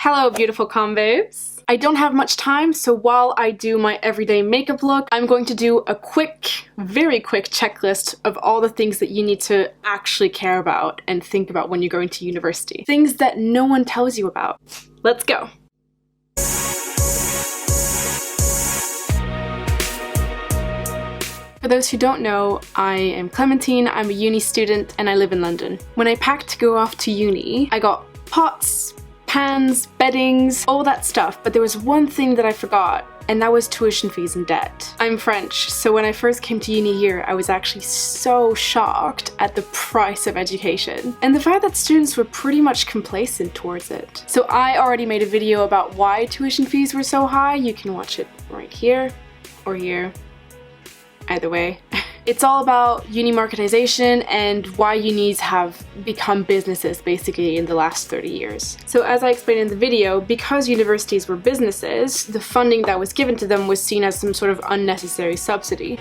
Hello, beautiful combabes. I don't have much time, so while I do my everyday makeup look, I'm going to do a very quick checklist of all the things that you need to actually care about and think about when you're going to university. Things that no one tells you about. Let's go. For those who don't know, I am Clementine, I'm a uni student, and I live in London. When I packed to go off to uni, I got pots, pans, beddings, all that stuff, but there was one thing that I forgot, and that was tuition fees and debt. I'm French, so when I first came to uni here, I was actually so shocked at the price of education, and the fact that students were pretty much complacent towards it. So I already made a video about why tuition fees were so high. You can watch it right here or here. Either way. It's all about uni marketization and why unis have become businesses basically in the last 30 years. So as I explained in the video, because universities were businesses, the funding that was given to them was seen as some sort of unnecessary subsidy.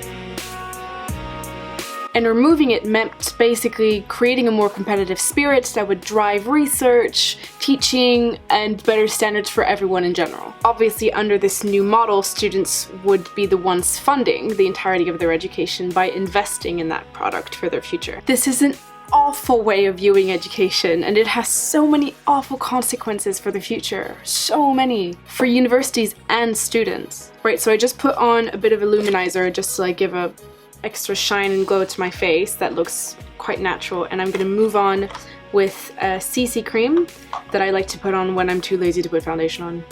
And removing it meant basically creating a more competitive spirit that would drive research, teaching, and better standards for everyone in general. Obviously, under this new model, students would be the ones funding the entirety of their education by investing in that product for their future. This is an awful way of viewing education, and it has so many awful consequences for the future. So many. For universities and students. Right, so I just put on a bit of a luminizer just to give a extra shine and glow to my face that looks quite natural, and I'm gonna move on with a CC cream that I like to put on when I'm too lazy to put foundation on.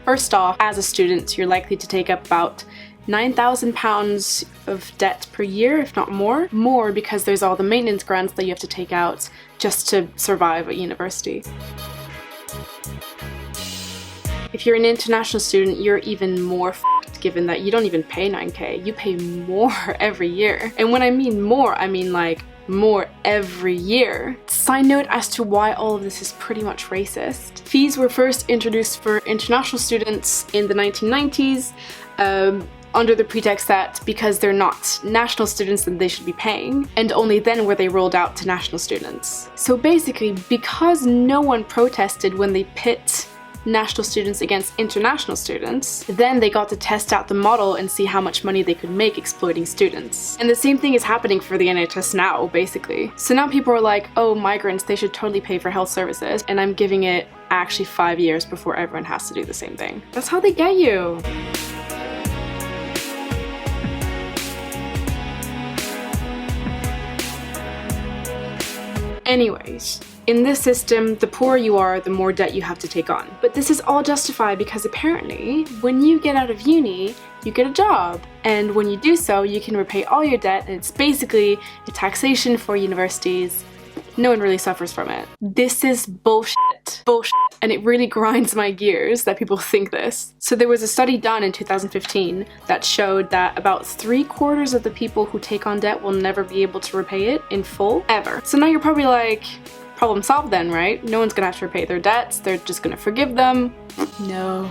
First off, as a student, you're likely to take up about £9,000 of debt per year, if not more. More because there's all the maintenance grants that you have to take out just to survive at university. If you're an international student, you're even more f***ed, given that you don't even pay 9K, you pay more every year. And when I mean more, I mean more every year. Side note as to why all of this is pretty much racist. Fees were first introduced for international students in the 1990s, under the pretext that because they're not national students then they should be paying, and only then were they rolled out to national students. So basically, because no one protested when they pit national students against international students, then they got to test out the model and see how much money they could make exploiting students. And the same thing is happening for the NHS now, basically. So now people are like, oh, migrants, they should totally pay for health services, and I'm giving it actually 5 years before everyone has to do the same thing. That's how they get you. Anyways, in this system, the poorer you are, the more debt you have to take on. But this is all justified because apparently, when you get out of uni, you get a job. And when you do so, you can repay all your debt, and it's basically a taxation for universities. No one really suffers from it. This is bullshit. Bullshit. And it really grinds my gears that people think this. So there was a study done in 2015 that showed that about 3/4 of the people who take on debt will never be able to repay it in full, ever. So now you're probably like, problem solved then, right? No one's gonna have to repay their debts, they're just gonna forgive them. No.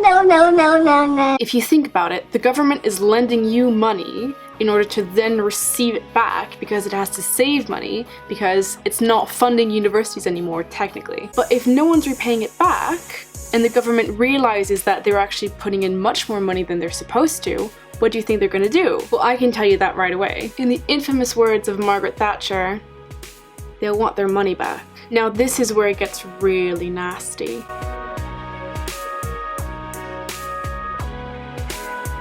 No. If you think about it, the government is lending you money in order to then receive it back because it has to save money because it's not funding universities anymore, technically. But if no one's repaying it back, and the government realizes that they're actually putting in much more money than they're supposed to, what do you think they're gonna do? Well, I can tell you that right away. In the infamous words of Margaret Thatcher, they'll want their money back. Now this is where it gets really nasty.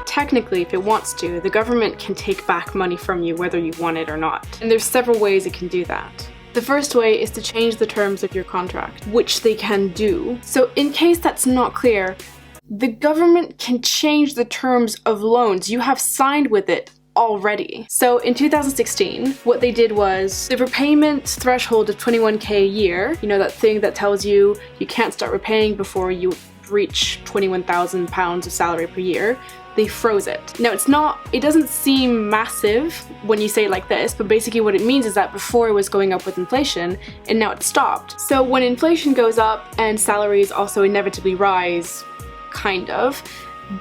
Technically, if it wants to, the government can take back money from you whether you want it or not. And there's several ways it can do that. The first way is to change the terms of your contract, which they can do. So in case that's not clear, the government can change the terms of loans you have signed with it already. So in 2016, what they did was the repayment threshold of 21K a year, you know, that thing that tells you you can't start repaying before you reach £21,000 of salary per year, they froze it. Now it doesn't seem massive when you say it like this, but basically what it means is that before it was going up with inflation, and now it stopped. So when inflation goes up and salaries also inevitably rise, kind of,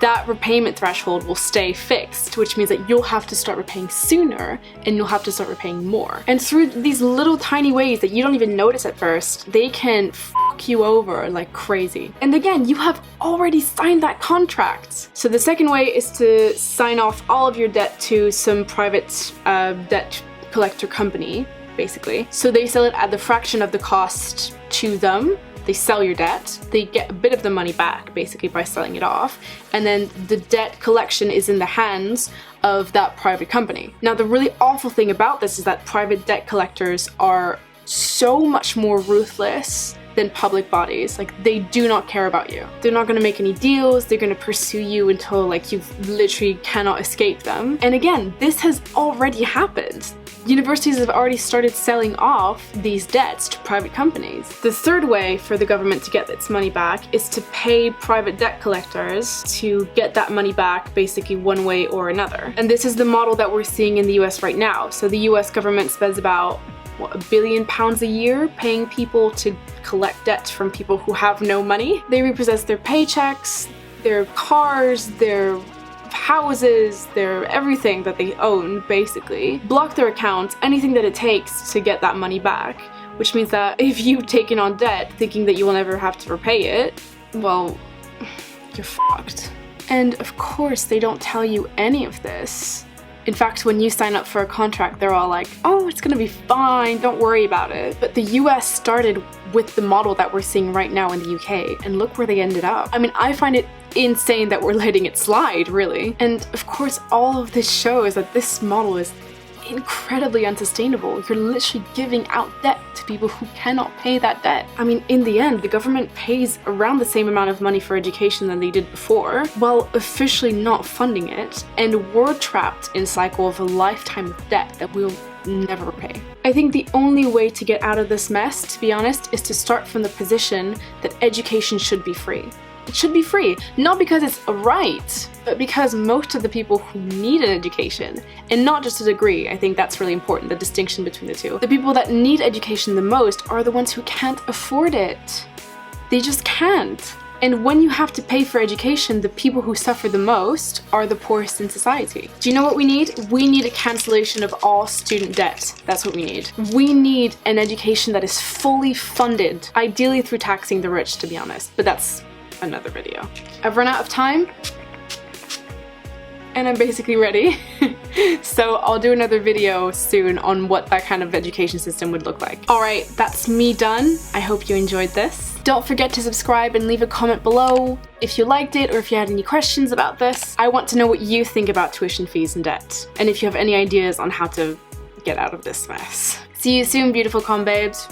that repayment threshold will stay fixed, which means that you'll have to start repaying sooner and you'll have to start repaying more. And through these little tiny ways that you don't even notice at first, they can f fuck you over like crazy. And again, you have already signed that contract. So the second way is to sign off all of your debt to some private debt collector company, basically. So they sell it at the fraction of the cost to them. They sell your debt, they get a bit of the money back basically by selling it off, and then the debt collection is in the hands of that private company. Now the really awful thing about this is that private debt collectors are so much more ruthless than public bodies. Like, they do not care about you. They're not going to make any deals, they're going to pursue you until like you literally cannot escape them. And again, this has already happened. Universities have already started selling off these debts to private companies. The third way for the government to get its money back is to pay private debt collectors to get that money back basically one way or another. And this is the model that we're seeing in the US right now. So the US government spends about £1 billion a year paying people to collect debt from people who have no money. They repossess their paychecks, their cars, their houses, their everything that they own, basically. Block their accounts, anything that it takes to get that money back. Which means that if you've taken on debt thinking that you will never have to repay it, well, you're fucked. And of course, they don't tell you any of this. In fact, when you sign up for a contract, they're all like, oh, it's gonna be fine, don't worry about it. But the US started with the model that we're seeing right now in the UK, and look where they ended up. I mean, I find it insane that we're letting it slide, really. And of course, all of this shows that this model is incredibly unsustainable. You're literally giving out debt to people who cannot pay that debt. I mean, in the end, the government pays around the same amount of money for education than they did before, while officially not funding it, and we're trapped in a cycle of a lifetime of debt that we'll never repay. I think the only way to get out of this mess, to be honest, is to start from the position that education should be free. It should be free, not because it's a right, but because most of the people who need an education, and not just a degree, I think that's really important, the distinction between the two. The people that need education the most are the ones who can't afford it. They just can't. And when you have to pay for education, the people who suffer the most are the poorest in society. Do you know what we need? We need a cancellation of all student debt. That's what we need. We need an education that is fully funded, ideally through taxing the rich, to be honest, but that's another video. I've run out of time and I'm basically ready. So I'll do another video soon on what that kind of education system would look like. Alright, that's me done. I hope you enjoyed this. Don't forget to subscribe and leave a comment below if you liked it or if you had any questions about this. I want to know what you think about tuition fees and debt, and if you have any ideas on how to get out of this mess. See you soon, beautiful combabes.